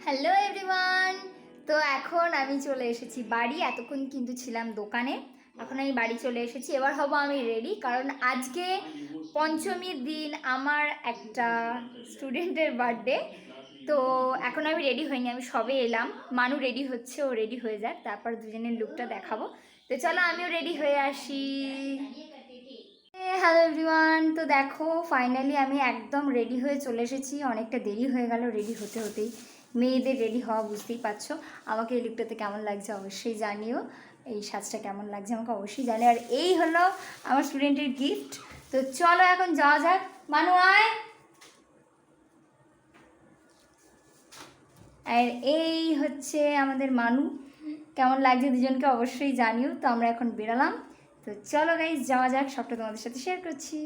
Hello everyone. তো এখন আমি চলে এসেছি বাড়ি। এতক্ষণ কিন্তু ছিলাম দোকানে, এখন আমি বাড়ি চলে এসেছি। এবার হব আমি রেডি, কারণ আজকে পঞ্চমীর দিন, আমার একটা স্টুডেন্টের বার্থডে। তো এখন আমি রেডি হইনি, আমি সবে এলাম। মানু রেডি হচ্ছে, ও রেডি হয়ে যাক, তারপর দুজনের লুকটা দেখাবো। তো চলো আমিও রেডি হয়ে আসি। হ্যালো এভরিওয়ান, তো দেখো ফাইনালি আমি একদম রেডি হয়ে চলে এসেছি। অনেকটা দেরি হয়ে গেল রেডি হতে হতেই। মেয়েদের রেডি হওয়া বুঝতেই পারছো। আমাকে এই লুকটাতে কেমন লাগছে অবশ্যই জানিও, এই সাজটা কেমন লাগছে আমাকে অবশ্যই জানিও। আর এই হলো আমার স্টুডেন্টের গিফট। তো চলো এখন যাওয়া যাক। মানু আয়। আর এই হচ্ছে আমাদের মানু। কেমন লাগছে দুজনকে অবশ্যই জানিও। তো আমরা এখন বেরালাম। তো চলো গাইজ যাওয়া যাক, সবটা তোমাদের সাথে শেয়ার করছি।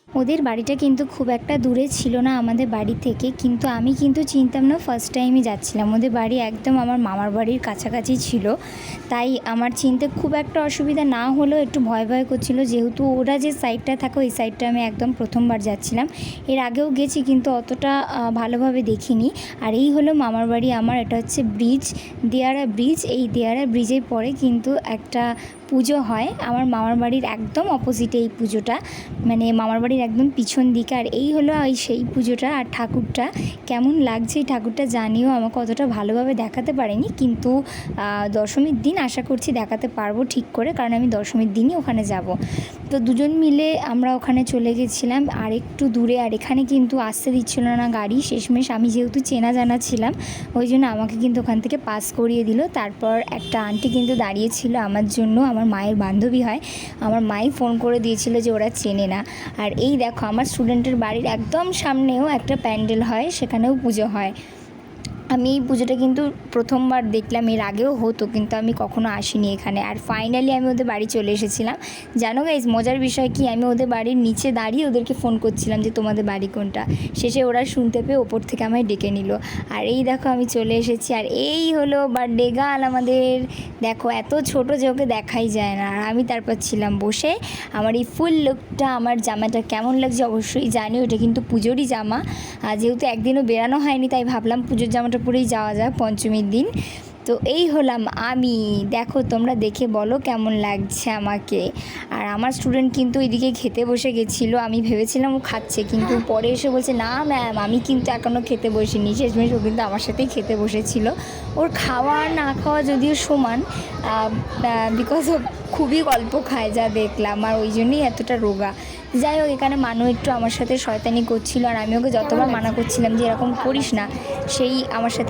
ওদের বাড়িটা কিন্তু খুব একটা দূরে ছিল না আমাদের বাড়ি থেকে, কিন্তু আমি কিন্তু চিনতাম না, ফার্স্ট টাইমই যাচ্ছিলাম। ওদের বাড়ি একদম আমার মামার বাড়ির কাছাকাছি ছিল, তাই আমার চিনতে খুব একটা অসুবিধা না হলেও একটু ভয় ভয় করছিল, যেহেতু ওরা যে সাইডটা থাকে ওই সাইডটা আমি একদম প্রথমবার যাচ্ছিলাম। এর আগেও গেছি কিন্তু অতটা ভালোভাবে দেখিনি। আর এই হলো মামার বাড়ি আমার। এটা হচ্ছে ব্রিজ, দেয়ারা ব্রিজ। এই দেয়ারা ব্রিজের পরে কিন্তু একটা পুজো হয় আমার মামার বাড়ির একদম অপোজিটে। এই পুজোটা মানে মামার বাড়ির একদম পিছন দিকে। আর এই হলো এই সেই পুজোটা। আর ঠাকুরটা কেমন লাগছে এই ঠাকুরটা জানিও। আমাকে অতটা ভালোভাবে দেখাতে পারিনি, কিন্তু দশমীর দিন আশা করছি দেখাতে পারবো ঠিক করে, কারণ আমি দশমীর দিনই ওখানে যাব। তো দুজন মিলে আমরা ওখানে চলে গেছিলাম আর একটু দূরে। আর এখানে কিন্তু আসতে দিচ্ছিল না গাড়ি, শেষমেশ আমি যেহেতু চেনা জানা ছিলাম ওই জন্য আমাকে কিন্তু ওখান থেকে পাস করিয়ে দিল। তারপর একটা আন্টি কিন্তু দাঁড়িয়েছিল আমার জন্য, আমার মায়ের বান্ধবী হয়। আমার মাই ফোন করে দিয়েছিল যে ওরা চেনে না। আর এই দেখো আমার স্টুডেন্টের বাড়ির একদম সামনেও একটা প্যান্ডেল হয়, সেখানেও পুজো হয়। আমি এই পুজোটা কিন্তু প্রথমবার দেখলাম, এর আগেও হতো কিন্তু আমি কখনো আসিনি এখানে। আর ফাইনালি আমি ওদের বাড়ি চলে এসেছিলাম। জানো গাইজ মজার বিষয় কি, আমি ওদের বাড়ির নিচে দাঁড়িয়ে ওদেরকে ফোন করছিলাম যে তোমাদের বাড়ি কোনটা। শেষে ওরা শুনতে পেয়ে ওপর থেকে আমায় ডেকে নিল। আর এই দেখো আমি চলে এসেছি। আর এই হলো বার্থডে গার্ল আমাদের। দেখো এত ছোটো যে ওকে দেখাই যায় না। আর আমি তারপর ছিলাম বসে। আমার এই ফুল লুকটা, আমার জামাটা কেমন লাগছে অবশ্যই জানিও। এটা কিন্তু পুজোরই জামা, আর যেহেতু একদিনও বেরানো হয়নি তাই ভাবলাম পুজোর জামাটা পরেই যাওয়া যায় পঞ্চমীর দিন। তো এই হলাম আমি। দেখো তোমরা দেখে বলো কেমন লাগছে আমাকে। আর আমার স্টুডেন্ট কিন্তু এদিকে খেতে বসে গেছিলো, আমি ভেবেছিলাম ও খাচ্ছে, কিন্তু পরে এসে বলছে না ম্যাম আমি কিন্তু এখনও খেতে বসিনি। শেষমেশ ও কিন্তু আমার সাথেই খেতে বসেছিল। ওর খাওয়া না খাওয়া যদিও সমান, বিকজ ও খুবই অল্প খায় যা দেখলাম, আর ওই জন্যই এতটা রোগা। যাই হোক, এখানে মানু একটু আমার সাথে শয়তানি করছিল, আর আমি ওকে যতবার মানা করছিলাম যে এরকম করিস না, সেই আমার সাথে